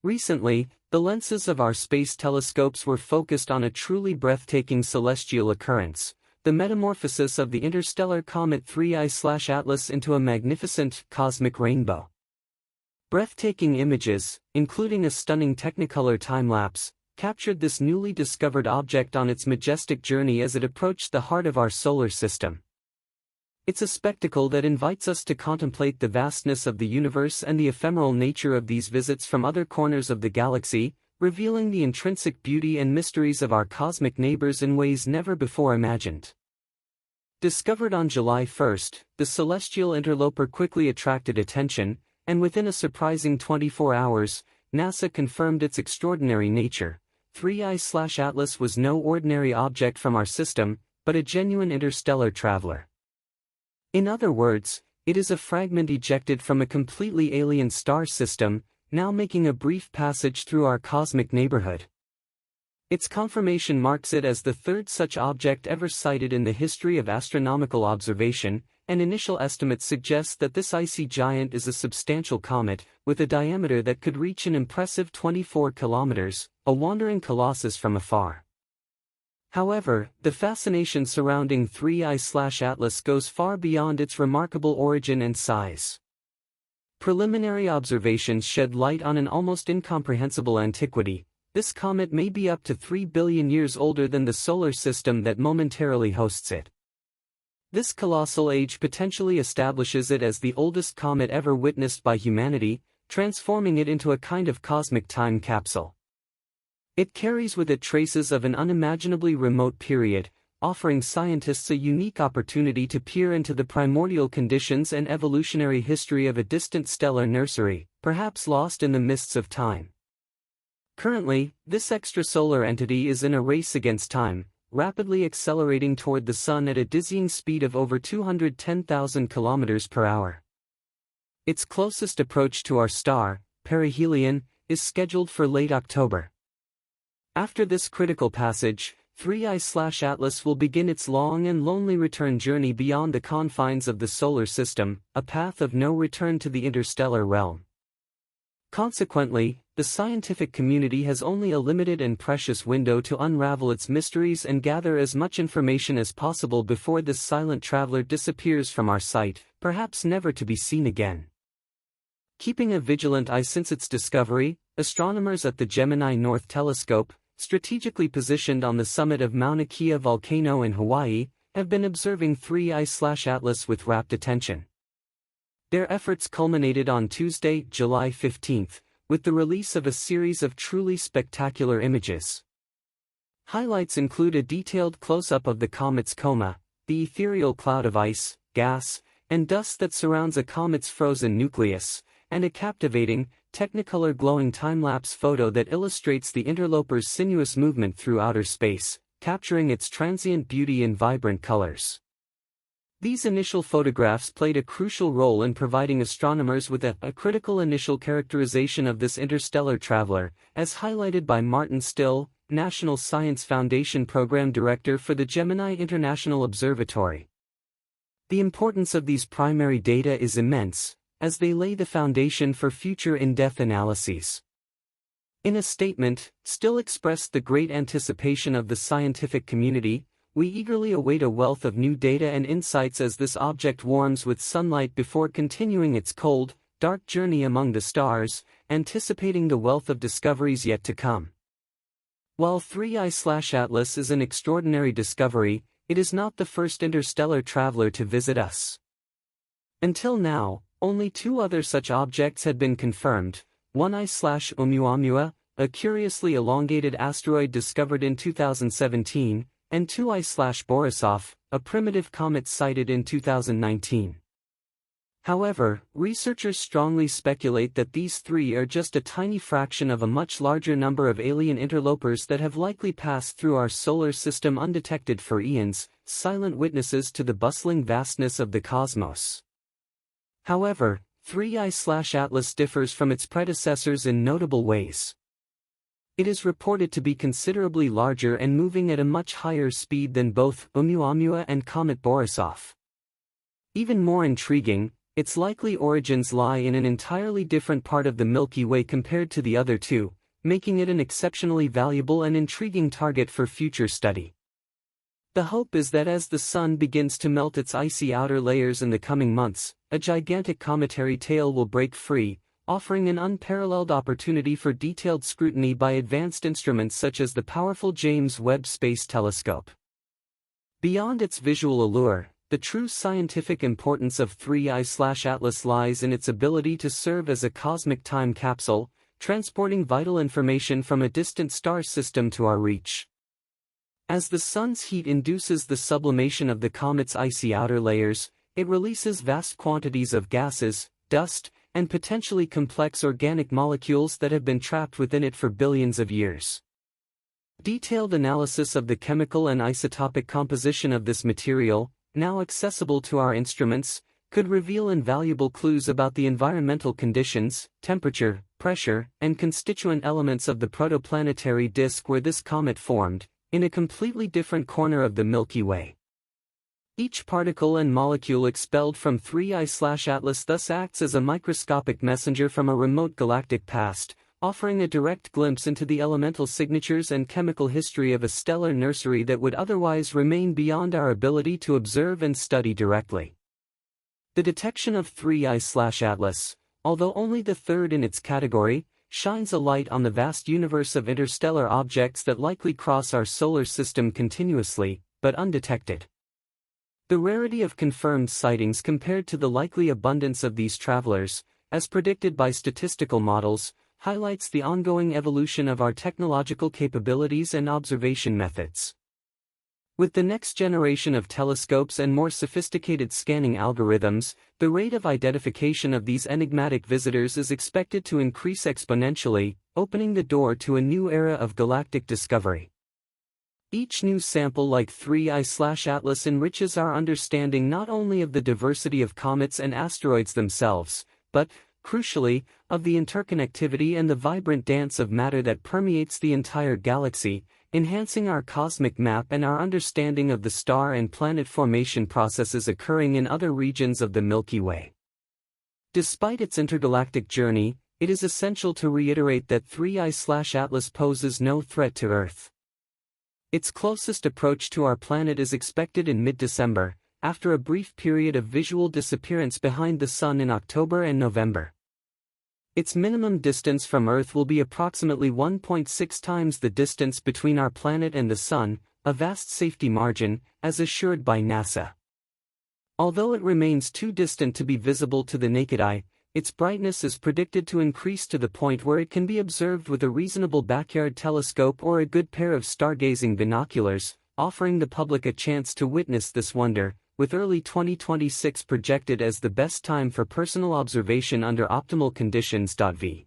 Recently, the lenses of our space telescopes were focused on a truly breathtaking celestial occurrence, the metamorphosis of the interstellar comet 3I/Atlas into a magnificent cosmic rainbow. Breathtaking images, including a stunning Technicolor time-lapse, captured this newly discovered object on its majestic journey as it approached the heart of our solar system. It's a spectacle that invites us to contemplate the vastness of the universe and the ephemeral nature of these visits from other corners of the galaxy, revealing the intrinsic beauty and mysteries of our cosmic neighbors in ways never before imagined. Discovered on July 1, the celestial interloper quickly attracted attention, and within a surprising 24 hours, NASA confirmed its extraordinary nature. 3I/Atlas was no ordinary object from our system, but a genuine interstellar traveler. In other words, it is a fragment ejected from a completely alien star system, now making a brief passage through our cosmic neighborhood. Its confirmation marks it as the third such object ever sighted in the history of astronomical observation, and initial estimates suggest that this icy giant is a substantial comet, with a diameter that could reach an impressive 24 kilometers, a wandering colossus from afar. However, the fascination surrounding 3I/Atlas goes far beyond its remarkable origin and size. Preliminary observations shed light on an almost incomprehensible antiquity. This comet may be up to 3 billion years older than the solar system that momentarily hosts it. This colossal age potentially establishes it as the oldest comet ever witnessed by humanity, transforming it into a kind of cosmic time capsule. It carries with it traces of an unimaginably remote period, offering scientists a unique opportunity to peer into the primordial conditions and evolutionary history of a distant stellar nursery, perhaps lost in the mists of time. Currently, this extrasolar entity is in a race against time, rapidly accelerating toward the Sun at a dizzying speed of over 210,000 kilometers per hour. Its closest approach to our star, perihelion, is scheduled for late October. After this critical passage, 3I/Atlas will begin its long and lonely return journey beyond the confines of the solar system, a path of no return to the interstellar realm. Consequently, the scientific community has only a limited and precious window to unravel its mysteries and gather as much information as possible before this silent traveler disappears from our sight, perhaps never to be seen again. Keeping a vigilant eye since its discovery, astronomers at the Gemini North Telescope, strategically positioned on the summit of Mauna Kea volcano in Hawaii, have been observing 3I/Atlas with rapt attention. Their efforts culminated on Tuesday, July 15, with the release of a series of truly spectacular images. Highlights include a detailed close-up of the comet's coma, the ethereal cloud of ice, gas, and dust that surrounds a comet's frozen nucleus, and a captivating, Technicolor glowing time-lapse photo that illustrates the interloper's sinuous movement through outer space, capturing its transient beauty in vibrant colors. These initial photographs played a crucial role in providing astronomers with a critical initial characterization of this interstellar traveler, as highlighted by Martin Still, National Science Foundation Program Director for the Gemini International Observatory. The importance of these primary data is immense, as they lay the foundation for future in-depth analyses. In a statement, Still expressed the great anticipation of the scientific community. We eagerly await a wealth of new data and insights as this object warms with sunlight before continuing its cold, dark journey among the stars, anticipating the wealth of discoveries yet to come. While 3I/Atlas is an extraordinary discovery, it is not the first interstellar traveler to visit us. Until now, only two other such objects had been confirmed, 1I/Oumuamua, a curiously elongated asteroid discovered in 2017, and 2I/Borisov, a primitive comet sighted in 2019. However, researchers strongly speculate that these three are just a tiny fraction of a much larger number of alien interlopers that have likely passed through our solar system undetected for eons, silent witnesses to the bustling vastness of the cosmos. However, 3I/Atlas differs from its predecessors in notable ways. It is reported to be considerably larger and moving at a much higher speed than both Oumuamua and Comet Borisov. Even more intriguing, Its likely origins lie in an entirely different part of the Milky Way compared to the other two, making it an exceptionally valuable and intriguing target for future study. The hope is that as the Sun begins to melt its icy outer layers in the coming months, a gigantic cometary tail will break free, offering an unparalleled opportunity for detailed scrutiny by advanced instruments such as the powerful James Webb Space Telescope. Beyond its visual allure, the true scientific importance of 3I/Atlas lies in its ability to serve as a cosmic time capsule, transporting vital information from a distant star system to our reach. As the Sun's heat induces the sublimation of the comet's icy outer layers, it releases vast quantities of gases, dust, and potentially complex organic molecules that have been trapped within it for billions of years. Detailed analysis of the chemical and isotopic composition of this material, now accessible to our instruments, could reveal invaluable clues about the environmental conditions, temperature, pressure, and constituent elements of the protoplanetary disk where this comet formed, in a completely different corner of the Milky Way. Each particle and molecule expelled from 3I/Atlas thus acts as a microscopic messenger from a remote galactic past, offering a direct glimpse into the elemental signatures and chemical history of a stellar nursery that would otherwise remain beyond our ability to observe and study directly. The detection of 3I/Atlas, although only the third in its category, shines a light on the vast universe of interstellar objects that likely cross our solar system continuously, but undetected. The rarity of confirmed sightings compared to the likely abundance of these travelers, as predicted by statistical models, highlights the ongoing evolution of our technological capabilities and observation methods. With the next generation of telescopes and more sophisticated scanning algorithms, the rate of identification of these enigmatic visitors is expected to increase exponentially, opening the door to a new era of galactic discovery. Each new sample like 3I/Atlas enriches our understanding not only of the diversity of comets and asteroids themselves, but, crucially, of the interconnectivity and the vibrant dance of matter that permeates the entire galaxy, enhancing our cosmic map and our understanding of the star and planet formation processes occurring in other regions of the Milky Way. Despite its intergalactic journey, it is essential to reiterate that 3I/Atlas poses no threat to Earth. Its closest approach to our planet is expected in mid-December, after a brief period of visual disappearance behind the Sun in October and November. Its minimum distance from Earth will be approximately 1.6 times the distance between our planet and the Sun, a vast safety margin, as assured by NASA. Although it remains too distant to be visible to the naked eye, its brightness is predicted to increase to the point where it can be observed with a reasonable backyard telescope or a good pair of stargazing binoculars, offering the public a chance to witness this wonder, with early 2026 projected as the best time for personal observation under optimal conditions. V